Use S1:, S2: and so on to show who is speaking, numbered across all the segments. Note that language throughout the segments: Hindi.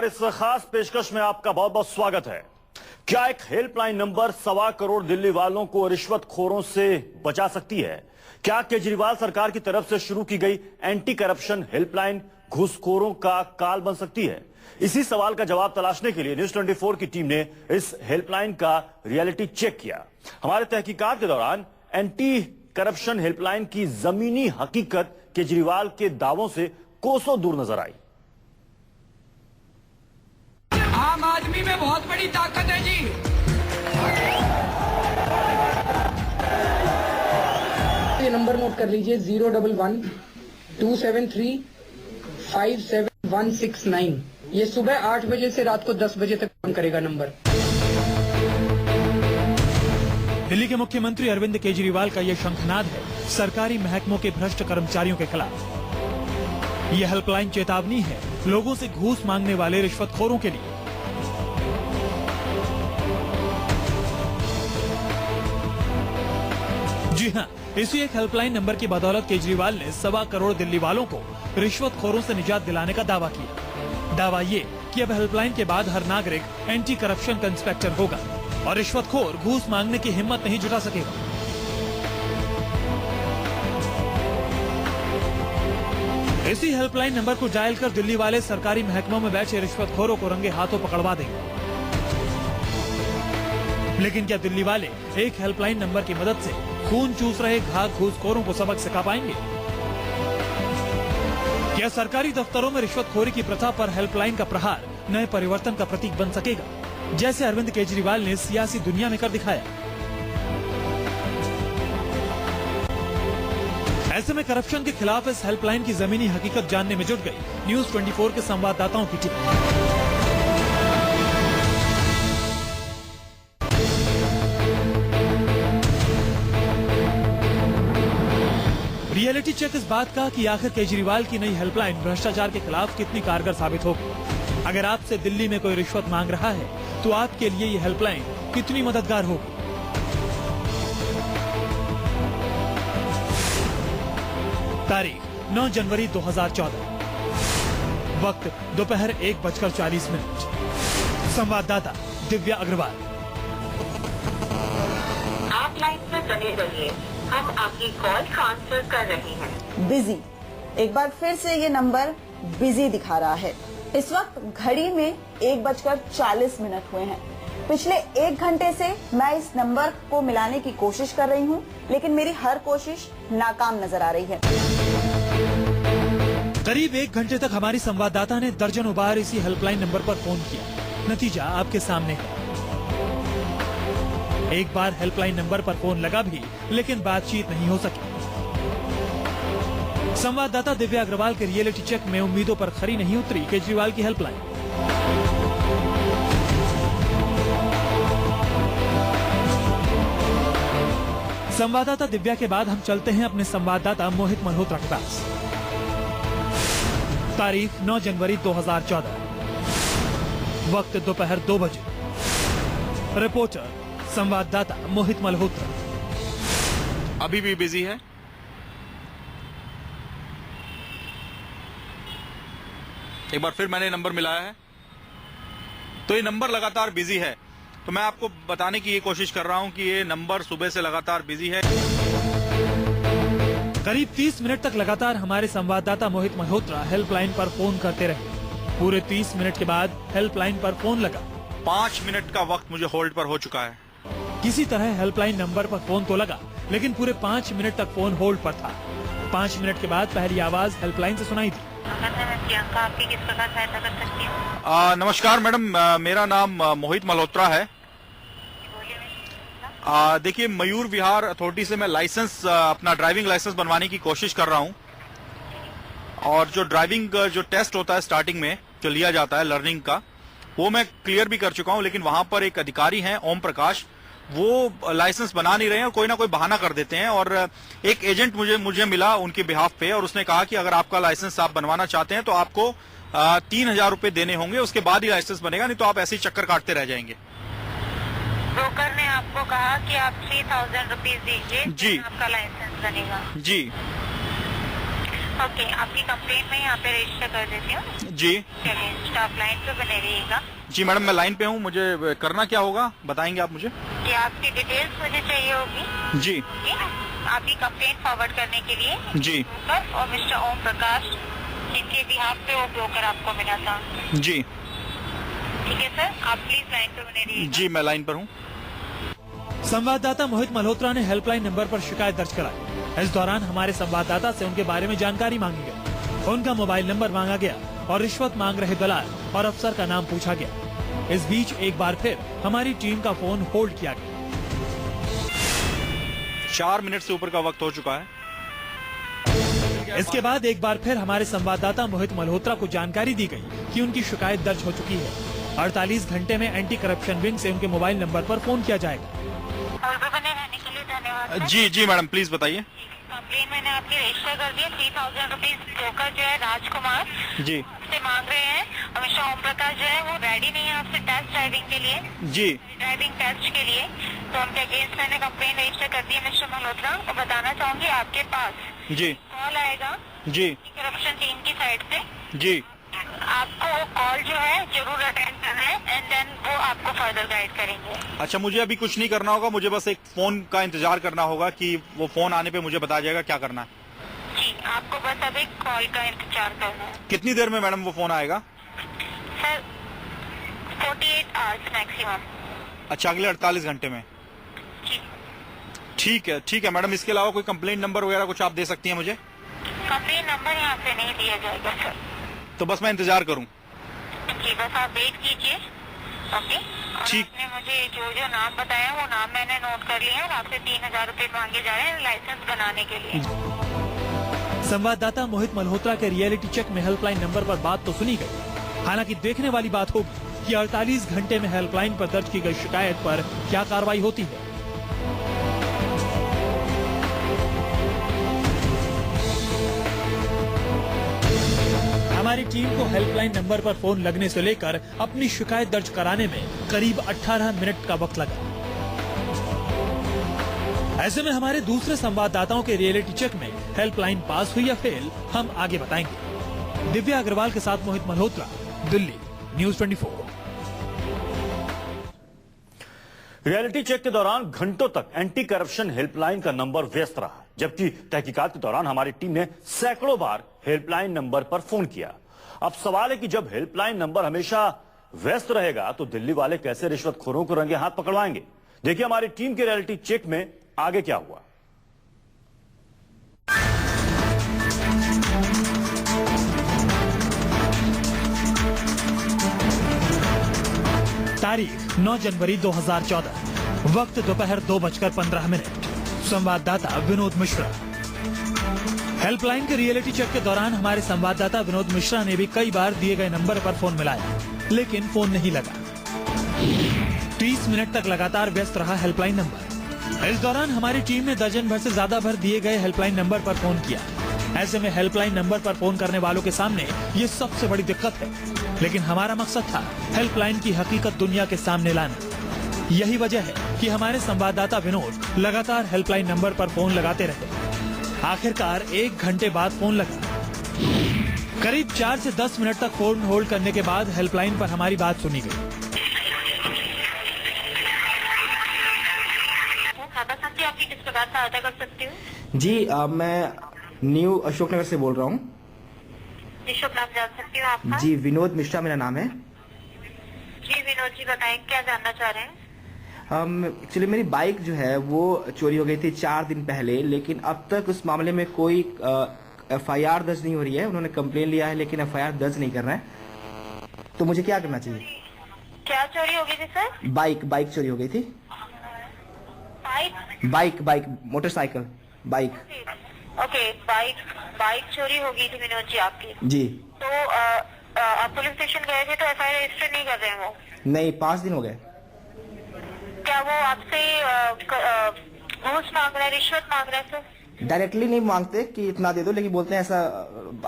S1: इस खास पेशकश में आपका बहुत बहुत स्वागत है। क्या एक हेल्पलाइन नंबर 1.25 करोड़ दिल्ली वालों को रिश्वतखोरों से बचा सकती है? क्या केजरीवाल सरकार की तरफ से शुरू की गई एंटी करप्शन हेल्पलाइन घूसखोरों का काल बन सकती है? इसी सवाल का जवाब तलाशने के लिए न्यूज 24 की टीम ने इस हेल्पलाइन का रियलिटी चेक किया। हमारे तहकीकात के दौरान एंटी करप्शन हेल्पलाइन की जमीनी हकीकत केजरीवाल के दावों से कोसों दूर नजर आई।
S2: आम आदमी में बहुत बड़ी ताकत है जी।
S3: ये नंबर नोट कर लीजिए 011-273-57169। ये सुबह 8 बजे से रात को 10 बजे तक काम करेगा नंबर।
S4: दिल्ली के मुख्यमंत्री अरविंद केजरीवाल का ये शंखनाद है सरकारी महकमों के भ्रष्ट कर्मचारियों के खिलाफ। ये हेल्पलाइन चेतावनी है लोगों से घूस मांगने वाले रिश्वतखोरों के लिए। जी हां, इसी एक हेल्पलाइन नंबर की बदौलत केजरीवाल ने 1.25 करोड़ दिल्ली वालों को रिश्वतखोरों से निजात दिलाने का दावा किया। दावा ये कि अब हेल्पलाइन के बाद हर नागरिक एंटी करप्शन का इंस्पेक्टर होगा और रिश्वतखोर घूस मांगने की हिम्मत नहीं जुटा सकेगा। इसी हेल्पलाइन नंबर को डायल कर दिल्ली वाले सरकारी महकमों में बैठे रिश्वतखोरों को रंगे हाथों पकड़वा देंगे। लेकिन क्या दिल्ली वाले एक हेल्पलाइन नंबर की मदद से खून चूस रहे घूसखोरों को सबक सिखा पाएंगे? क्या सरकारी दफ्तरों में रिश्वतखोरी की प्रथा पर हेल्पलाइन का प्रहार नए परिवर्तन का प्रतीक बन सकेगा, जैसे अरविंद केजरीवाल ने सियासी दुनिया में कर दिखाया? ऐसे में करप्शन के खिलाफ इस हेल्पलाइन की जमीनी हकीकत जानने में जुट गई न्यूज 24 के संवाददाताओं की टीम। रियलिटी चेक इस बात का कि आखिर केजरीवाल की नई हेल्पलाइन भ्रष्टाचार के खिलाफ कितनी कारगर साबित होगी। अगर आपसे दिल्ली में कोई रिश्वत मांग रहा है तो आपके लिए ये हेल्पलाइन कितनी मददगार होगी? तारीख 9 जनवरी 2014, वक्त दोपहर 1:40। संवाददाता दिव्या अग्रवाल।
S5: आप लाइन पर बने रहिए, हम आपकी कॉल ट्रांसफर कर रहे हैं।
S6: बिजी, एक बार फिर से ये नंबर बिजी दिखा रहा है। इस वक्त घड़ी में 1:40 हुए हैं। पिछले 1 घंटे से मैं इस नंबर को मिलाने की कोशिश कर रही हूँ, लेकिन मेरी हर कोशिश नाकाम नजर आ रही है।
S4: करीब 1 घंटे तक हमारी संवाददाता ने दर्जनों बार इसी हेल्पलाइन नंबर पर फोन किया। नतीजा आपके सामने है। एक बार हेल्पलाइन नंबर पर फोन लगा भी, लेकिन बातचीत नहीं हो सकी। संवाददाता दिव्या अग्रवाल के रियलिटी चेक में उम्मीदों पर खरी नहीं उतरी केजरीवाल की हेल्पलाइन। संवाददाता दिव्या के बाद हम चलते हैं अपने संवाददाता मोहित मल्होत्रा के पास। तारीख 9 जनवरी 2014, वक्त दोपहर 2 बजे। रिपोर्टर संवाददाता मोहित मल्होत्रा।
S7: अभी भी बिजी है? एक बार फिर मैंने नंबर मिलाया है तो ये नंबर लगातार बिजी है। तो मैं आपको बताने की ये कोशिश कर रहा हूं कि ये नंबर सुबह से लगातार बिजी है।
S4: करीब 30 मिनट तक लगातार हमारे संवाददाता मोहित मल्होत्रा हेल्पलाइन पर फोन करते रहे। पूरे 30 मिनट के बाद हेल्पलाइन पर फोन लगा।
S7: 5 मिनट का वक्त मुझे होल्ड पर हो चुका है।
S4: किसी तरह हेल्पलाइन नंबर पर फोन तो लगा, लेकिन पूरे 5 मिनट तक फोन होल्ड पर था। 5 मिनट के बाद पहली आवाज हेल्पलाइन से सुनाई दी।
S5: प्रियंका, आपकी किस प्रकार सहायता कर सकती हूँ?
S7: नमस्कार मैडम, मेरा नाम मोहित मल्होत्रा है। देखिए, मयूर विहार अथॉरिटी से मैं लाइसेंस, अपना ड्राइविंग लाइसेंस बनवाने की कोशिश कर रहा हूँ। और जो ड्राइविंग जो टेस्ट होता है स्टार्टिंग में जो लिया जाता है लर्निंग का, वो मैं क्लियर भी कर चुका हूँ। लेकिन वहां पर एक अधिकारी हैं ओम प्रकाश, वो लाइसेंस बना नहीं रहे हैं और कोई ना कोई बहाना कर देते हैं। और एक एजेंट मुझे मिला उनके बिहाफ पे, और उसने कहा कि अगर आपका लाइसेंस आप बनवाना चाहते हैं तो आपको 3,000 रुपए देने होंगे, उसके बाद ही लाइसेंस बनेगा, नहीं तो आप ऐसे ही चक्कर काटते रह जाएंगे।
S5: ब्रोकर ने आपको कहा कि आप 3,000 रुपीज दीजिए,
S7: जी,
S5: आपका लाइसेंस बनेगा।
S7: जी।
S5: ओके, आपकी कंप्लेंट मैं यहाँ पे रजिस्टर कर देती हूँ।
S7: जी
S5: स्टाफ लाइन पे बने रहिएगा।
S7: जी मैडम, मैं लाइन पे हूँ। मुझे करना क्या होगा बताएंगे आप मुझे?
S5: जी, आपकी डिटेल्स मुझे चाहिए होगी।
S7: जी
S5: आपकी कंप्लेंट फॉरवर्ड करने के लिए।
S7: जी
S5: और मिस्टर ओम प्रकाश, जिनके बिहाफ पे वो ब्रोकर आपको मिला था।
S7: जी
S5: ठीक है सर, आप प्लीज लाइन पे बने रहिएगा।
S7: जी, मैं लाइन पर हूँ।
S4: संवाददाता मोहित मल्होत्रा ने हेल्पलाइन नंबर पर शिकायत दर्ज कराई। इस दौरान हमारे संवाददाता से उनके बारे में जानकारी मांगी गई। उनका मोबाइल नंबर मांगा गया और रिश्वत मांग रहे दलाल और अफसर का नाम पूछा गया। इस बीच एक बार फिर हमारी टीम का फोन होल्ड किया गया।
S7: 4 मिनट से ऊपर का वक्त हो चुका है।
S4: इसके बाद एक बार फिर हमारे संवाददाता मोहित मल्होत्रा को जानकारी दी गई कि उनकी शिकायत दर्ज हो चुकी है। 48 घंटे में एंटी करप्शन विंग से उनके मोबाइल नंबर पर फोन किया जाएगा।
S5: और भी बने रहने के लिए धन्यवाद सर।
S7: जी मैडम, प्लीज बताइए।
S5: कंप्लेन मैंने आपकी रजिस्टर कर दी है। 3000 रुपीज ब्रोकर जो है राजकुमार
S7: जी
S5: से मांग रहे हैं। और मिस्टर ओम प्रकाश जो है वो रेडी नहीं है आपसे टेस्ट ड्राइविंग के लिए,
S7: जी
S5: ड्राइविंग टेस्ट के लिए। तो उनके अगेंस्ट मैंने कंप्लेन रजिस्टर कर दी है मिस्टर मल्होत्रा। और बताना चाहूंगी आपके पास
S7: जी
S5: कॉल आएगा
S7: जी
S5: करप्शन टीम की साइड से।
S7: जी
S5: आपको कॉल जो है जरूर अटेंड करना है एंड देन वो आपको फर्दर गाइड करेंगे।
S7: अच्छा, मुझे अभी कुछ नहीं करना होगा, मुझे बस एक फोन का इंतजार करना होगा कि वो फोन आने पे मुझे बताया जाएगा क्या करना है।
S5: जी, आपको बस अब एक कॉल का इंतजार करना है।
S7: कितनी देर में मैडम वो फोन आएगा?
S5: Sir 48 hours maximum.
S7: अच्छा, अगले 48 घंटे में।
S5: जी,
S7: ठीक है मैडम। इसके अलावा कोई कंप्लेंट नंबर वगैरह कुछ आप दे सकती हैं मुझे?
S5: कंप्लेन नंबर यहाँ पे नहीं दिया जाएगा सर।
S7: तो बस मैं इंतजार करूं?
S5: जी, बस आप वेट कीजिए। ओके, और
S7: ठीक।
S5: आपने मुझे जो नाम बताया वो नाम मैंने नोट कर लिया है। आपसे 3000 रुपए मांगे जा रहे हैं लाइसेंस बनाने के लिए।
S4: संवाददाता मोहित मल्होत्रा के रियलिटी चेक में हेल्पलाइन नंबर पर बात तो सुनी गई। हालांकि देखने वाली बात होगी कि 48 घंटे में हेल्पलाइन पर दर्ज की गई शिकायत पर क्या कार्रवाई होती है। हमारी टीम को हेल्पलाइन नंबर पर फोन लगने से लेकर अपनी शिकायत दर्ज कराने में करीब 18 मिनट का वक्त लगा। ऐसे में हमारे दूसरे संवाददाताओं के रियलिटी चेक में हेल्पलाइन पास हुई या फेल, हम आगे बताएंगे। दिव्या अग्रवाल के साथ Mohit Malhotra, Delhi, news 24।
S1: Reality check के दौरान घंटों तक एंटी करप्शन हेल्पलाइन का नंबर व्यस्त रहा, जबकि तहकीकात के दौरान हमारी टीम ने सैकड़ों बार हेल्पलाइन नंबर पर फोन किया। अब सवाल है कि जब हेल्पलाइन नंबर हमेशा व्यस्त रहेगा तो दिल्ली वाले कैसे रिश्वतखोरों को रंगे हाथ पकड़वाएंगे? देखिए हमारी टीम के रियलिटी चेक में आगे क्या हुआ।
S4: तारीख 9 जनवरी 2014, वक्त दोपहर 2:15। संवाददाता विनोद मिश्रा। हेल्पलाइन के रियलिटी चेक के दौरान हमारे संवाददाता विनोद मिश्रा ने भी कई बार दिए गए नंबर पर फोन मिलाया, लेकिन फोन नहीं लगा। 30 मिनट तक लगातार व्यस्त रहा हेल्पलाइन नंबर। इस दौरान हमारी टीम ने दर्जन भर से ज्यादा भर दिए गए हेल्पलाइन नंबर पर फोन किया। ऐसे में हेल्पलाइन नंबर पर फोन करने वालों के सामने ये सबसे बड़ी दिक्कत है, लेकिन हमारा मकसद था हेल्पलाइन की हकीकत दुनिया के सामने लाना। यही वजह है कि हमारे संवाददाता विनोद लगातार हेल्पलाइन नंबर पर फोन लगाते रहे। आखिरकार 1 घंटे बाद फोन लगा। करीब 4 से 10 मिनट तक फोन होल्ड करने के बाद हेल्पलाइन पर हमारी बात सुनी गई।
S5: आपकी किस प्रकार सहायता कर सकती हूँ?
S8: जी मैं न्यू अशोकनगर से बोल रहा हूँ।
S5: जी, शुभ नाम जान सकती हूँ आपका?
S8: जी विनोद मिश्रा मेरा नाम है।
S5: जी विनोद जी, बताएं क्या जानना चाह रहे हैं?
S8: एक्चुअली मेरी बाइक जो है वो चोरी हो गई थी 4 दिन पहले, लेकिन अब तक उस मामले में कोई FIR दर्ज नहीं हो रही है। उन्होंने कंप्लेन लिया है लेकिन FIR दर्ज नहीं कर रहे हैं, तो मुझे क्या करना चाहिए?
S5: क्या चोरी हो गई थी सर?
S8: बाइक चोरी हो गई थी। Bike motorcycle bike.
S5: Okay, bike चोरी हो गई थी विनोद जी आपकी।
S8: जी।
S5: तो आप पुलिस स्टेशन गए थे तो FIR रजिस्टर नहीं कर रहे हैं वो?
S8: नहीं, 5 दिन हो गए।
S5: क्या वो आपसे घूस मांग रहा है, रिश्वत मांग रहा है सर?
S8: डायरेक्टली नहीं मांगते कि इतना दे दो, लेकिन बोलते हैं ऐसा,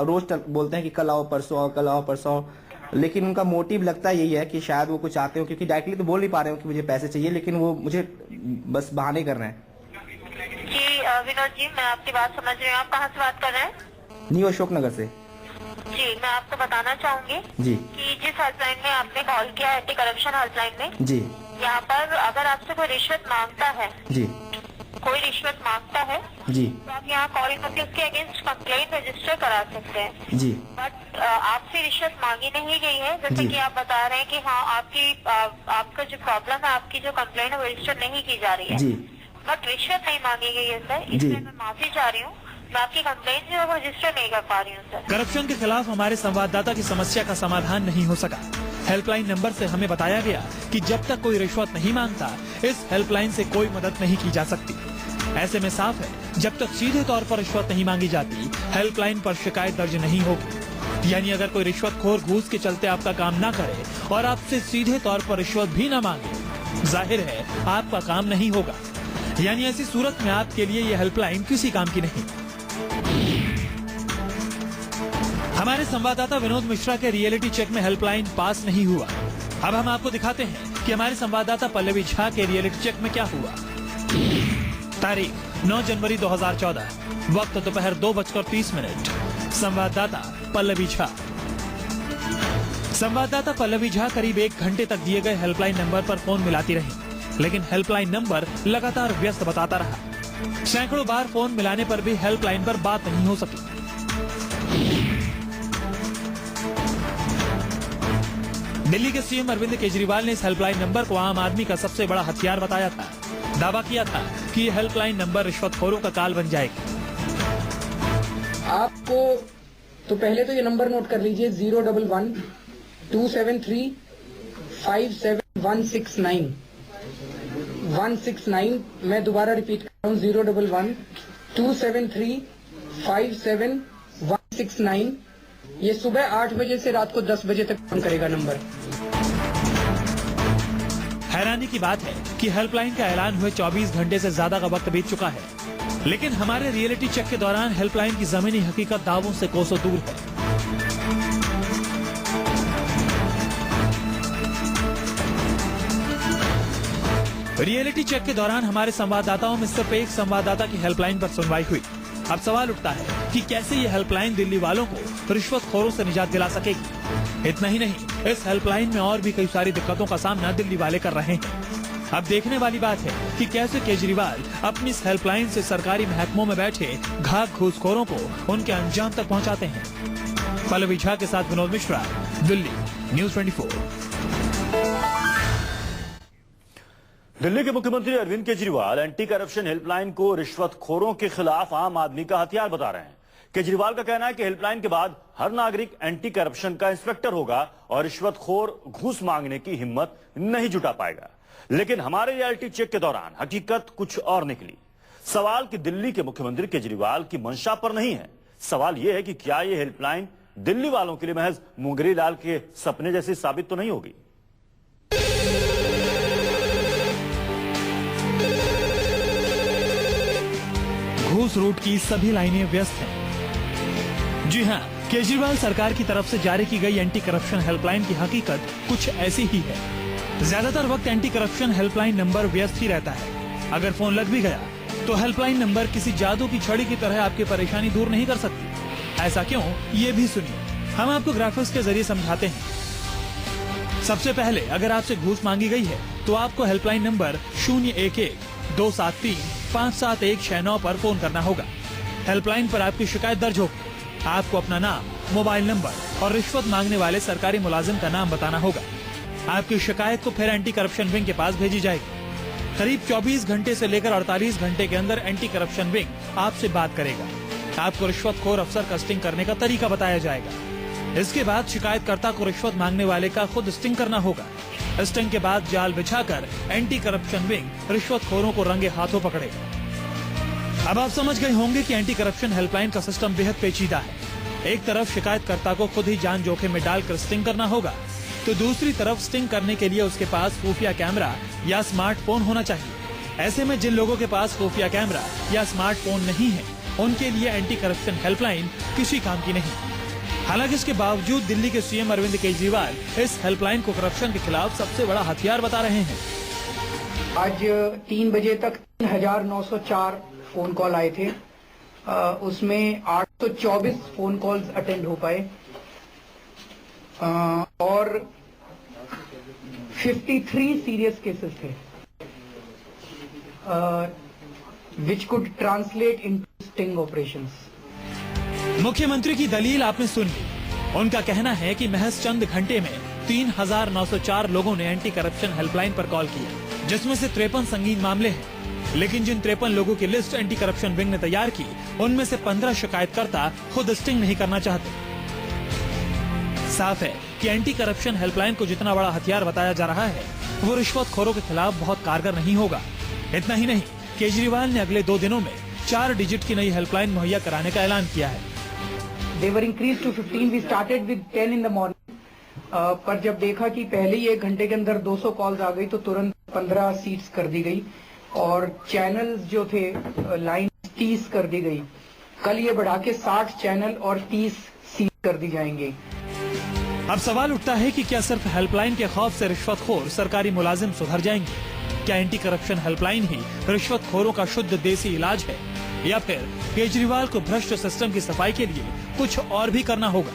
S8: रोज बोलते हैं कि कल आओ परसों आओ, कल आओ परसों आओ। लेकिन उनका मोटिव लगता यही है कि शायद वो कुछ चाहते हो, क्योंकि डायरेक्टली तो बोल नहीं पा रहे हो कि मुझे पैसे चाहिए, लेकिन वो मुझे बस बहाने कर रहे हैं।
S5: जी विनोद जी, मैं आपकी बात समझ रही हूँ। आप कहाँ से बात कर रहे हैं?
S8: न्यू अशोक नगर से।
S5: जी, मैं आपको बताना चाहूंगी
S8: जी
S5: कि जिस हेल्पलाइन में आपने कॉल किया एंटी करप्शन हेल्पलाइन में,
S8: जी
S5: यहाँ पर अगर आपसे कोई रिश्वत मांगता है,
S8: जी
S5: कोई रिश्वत मांगता है
S8: जी
S5: तो आप यहाँ कॉल करके उसके अगेंस्ट कंप्लेंट रजिस्टर करा सकते हैं।
S8: जी
S5: बट आपसे रिश्वत मांगी नहीं गई है, जैसे
S8: जी।
S5: कि आप बता रहे हैं कि हाँ आपका जो प्रॉब्लम है, आपकी जो कंप्लेंट है वो रजिस्टर नहीं की जा रही है।
S8: जी
S5: बट रिश्वत नहीं मांगी गई है सर,
S8: जी।
S5: इसलिए मैं माफी चाह रही हूँ। मैं आपकी कंप्लेंट जो है वो रजिस्टर नहीं कर पा रही हूँ सर।
S4: करप्शन के खिलाफ हमारे संवाददाता की समस्या का समाधान नहीं हो सका। हेल्पलाइन नंबर से हमें बताया गया कि जब तक कोई रिश्वत नहीं मांगता, इस हेल्पलाइन से कोई मदद नहीं की जा सकती। ऐसे में साफ है, जब तक सीधे तौर पर रिश्वत नहीं मांगी जाती, हेल्पलाइन पर शिकायत दर्ज नहीं होगी। यानी अगर कोई रिश्वतखोर घूस के चलते आपका काम ना करे और आपसे सीधे तौर पर रिश्वत भी ना मांगे, जाहिर है आपका काम नहीं होगा। यानी ऐसी सूरत में आपके लिए ये हेल्पलाइन किसी काम की नहीं। हमारे संवाददाता विनोद मिश्रा के रियलिटी चेक में हेल्पलाइन पास नहीं हुआ। अब हम आपको दिखाते हैं कि हमारे संवाददाता पल्लवी झा के रियलिटी चेक में क्या हुआ। तारीख 9 जनवरी 2014, वक्त दोपहर 2:30। संवाददाता पल्लवी झा। संवाददाता पल्लवी झा करीब 1 घंटे तक दिए गए हेल्पलाइन नंबर पर फोन मिलाती रही, लेकिन हेल्पलाइन नंबर लगातार व्यस्त बताता रहा। सैकड़ों बार फोन मिलाने पर भी हेल्पलाइन पर बात नहीं हो सकी। दिल्ली के सीएम अरविंद केजरीवाल ने इस हेल्पलाइन नंबर को आम आदमी का सबसे बड़ा हथियार बताया था। दावा किया था कि ये हेल्पलाइन नंबर रिश्वतखोरों का काल बन जाएगी।
S3: आपको तो पहले तो ये नंबर नोट कर लीजिए 011 273 57169 169। मैं दोबारा रिपीट कर रहा हूँ 011 273 57169। ये सुबह 8 बजे से रात को 10 बजे तक काम करेगा नंबर।
S4: हैरानी की बात है कि हेल्पलाइन का ऐलान हुए 24 घंटे से ज्यादा का वक्त बीत चुका है, लेकिन हमारे रियलिटी चेक के दौरान हेल्पलाइन की जमीनी हकीकत दावों से कोसों दूर है। रियलिटी चेक के दौरान हमारे संवाददाताओं में सिर्फ एक संवाददाता की हेल्पलाइन पर सुनवाई हुई। अब सवाल उठता है कि कैसे ये हेल्पलाइन दिल्ली वालों को रिश्वतखोरों से निजात दिला सकेगी। इतना ही नहीं, इस हेल्पलाइन में और भी कई सारी दिक्कतों का सामना दिल्ली वाले कर रहे हैं। अब देखने वाली बात है कि कैसे केजरीवाल अपनी इस हेल्पलाइन से सरकारी महकमों में बैठे घाक घूसखोरों को उनके अंजाम तक पहुंचाते हैं। पल्लवी झा के साथ विनोद मिश्रा, दिल्ली, न्यूज़ 24।
S1: दिल्ली के मुख्यमंत्री Arvind Kejriwal anti corruption helpline को रिश्वतखोरों के खिलाफ आम आदमी का हथियार बता रहे हैं। केजरीवाल का कहना है कि हेल्पलाइन के बाद हर नागरिक एंटी करप्शन का इंस्पेक्टर होगा और रिश्वतखोर घूस मांगने की हिम्मत नहीं जुटा पाएगा। लेकिन हमारे रियलिटी चेक के दौरान हकीकत कुछ और निकली। सवाल कि दिल्ली के मुख्यमंत्री केजरीवाल की मंशा पर नहीं है, सवाल यह है कि क्या यह हेल्पलाइन दिल्ली वालों के लिए महज मुंगरी लाल के सपने जैसी साबित तो नहीं होगी।
S4: घूस रूट की सभी लाइनें व्यस्त हैं। जी हां, केजरीवाल सरकार की तरफ से जारी की गई एंटी करप्शन हेल्पलाइन की हकीकत कुछ ऐसी ही है। ज्यादातर वक्त एंटी करप्शन हेल्पलाइन नंबर व्यस्त ही रहता है। अगर फोन लग भी गया तो हेल्पलाइन नंबर किसी जादू की छड़ी की तरह आपकी परेशानी दूर नहीं कर सकती। ऐसा क्यों, ये भी सुनिए। हम आपको ग्राफिक्स के जरिए समझाते हैं। सबसे पहले अगर आपसे घूस मांगी गई है तो आपको हेल्पलाइन नंबर 011-273-57169 पर फोन करना होगा। हेल्पलाइन पर आपकी शिकायत दर्ज होगी। आपको अपना नाम, मोबाइल नंबर और रिश्वत मांगने वाले सरकारी मुलाजिम का नाम बताना होगा। आपकी शिकायत को फिर एंटी करप्शन विंग के पास भेजी जाएगी। करीब 24 घंटे से लेकर 48 घंटे के अंदर एंटी करप्शन विंग आपसे बात करेगा। आपको रिश्वतखोर अफसर का स्टिंग करने का तरीका बताया जाएगा। इसके बाद शिकायतकर्ता को रिश्वत मांगने वाले का खुद स्टिंग करना होगा। स्टिंग के बाद जाल बिछाकर एंटी करप्शन विंग रिश्वतखोरों को रंगे हाथों पकड़ेगा। अब आप समझ गए होंगे कि एंटी करप्शन हेल्पलाइन का सिस्टम बेहद पेचीदा है। एक तरफ शिकायतकर्ता को खुद ही जान जोखिम में डालकर स्टिंग करना होगा, तो दूसरी तरफ स्टिंग करने के लिए उसके पास खुफिया कैमरा या स्मार्टफोन होना चाहिए। ऐसे में जिन लोगों के पास खुफिया कैमरा या स्मार्टफोन नहीं है, उनके लिए एंटी करप्शन हेल्पलाइन किसी काम की नहीं। हालांकि इसके बावजूद दिल्ली के सीएम अरविंद केजरीवाल इस हेल्पलाइन को करप्शन के खिलाफ सबसे बड़ा हथियार बता रहे हैं।
S3: आज 3 बजे तक 3904 फोन कॉल आए थे उसमें 824 फोन कॉल्स अटेंड हो पाए और 53 सीरियस केसेस थे which could translate into sting operations.
S4: मुख्यमंत्री की दलील आपने सुन ली। उनका कहना है कि महज चंद घंटे में 3,904 लोगों ने एंटी करप्शन हेल्पलाइन पर कॉल किया, जिसमें से 53 संगीन मामले हैं। लेकिन जिन 53 लोगों की लिस्ट एंटी करप्शन विंग ने तैयार की, उनमें से 15 शिकायतकर्ता खुद स्टिंग नहीं करना चाहते। साफ है कि एंटी करप्शन हेल्पलाइन को जितना बड़ा हथियार बताया जा रहा है, वो रिश्वतखोरों के खिलाफ बहुत कारगर नहीं होगा। इतना ही नहीं, केजरीवाल ने अगले 2 दिनों में 4 डिजिट की नई हेल्पलाइन मुहैया कराने का ऐलान किया है।
S3: They were increased to 15. We started with 10 in the morning. पर जब देखा कि पहले ही 1 घंटे के अंदर 200 कॉल्स आ गई तो तुरंत 15 सीट्स कर दी गई और चैनल्स जो थे लाइन 30 कर दी गई। कल ये बढ़ा के 60 चैनल और 30 सीट कर दी जाएंगे।
S4: अब सवाल उठता है कि क्या सिर्फ हेल्पलाइन के खौफ से रिश्वतखोर सरकारी मुलाजिम सुधर जाएंगे? क्या एंटी करप्शन हेल्पलाइन ही रिश्वतखोरों का शुद्ध देसी इलाज है, या फिर केजरीवाल को भ्रष्ट सिस्टम की सफाई के लिए कुछ और भी करना होगा?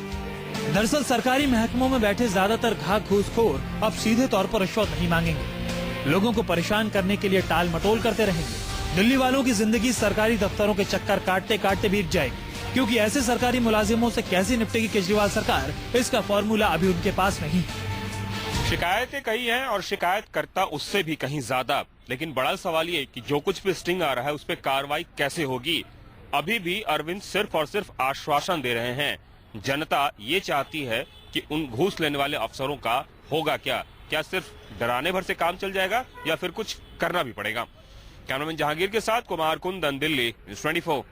S4: दरअसल सरकारी महकमों में बैठे ज्यादातर घाक घूसखोर अब सीधे तौर पर रिश्वत नहीं मांगेंगे, लोगों को परेशान करने के लिए टाल मटोल करते रहेंगे। दिल्ली वालों की जिंदगी सरकारी दफ्तरों के चक्कर काटते काटते बीत जाएगी, क्योंकि ऐसे सरकारी मुलाजिमों से कैसे निपटेगी केजरीवाल सरकार, इसका फॉर्मूला अभी उनके पास नहीं।
S9: शिकायतें कई हैं और शिकायत करता उससे भी कहीं ज्यादा, लेकिन बड़ा सवाल ये कि जो कुछ भी स्टिंग आ रहा है उस पर कार्रवाई कैसे होगी। अभी भी अरविंद सिर्फ और सिर्फ आश्वासन दे रहे हैं। जनता ये चाहती है कि उन घूस लेने वाले अफसरों का होगा क्या? क्या सिर्फ डराने भर से काम चल जाएगा या फिर कुछ करना भी पड़ेगा? कैमरामैन जहांगीर के साथ कुमार कुंदन, दिल्ली, न्यूज़ 24।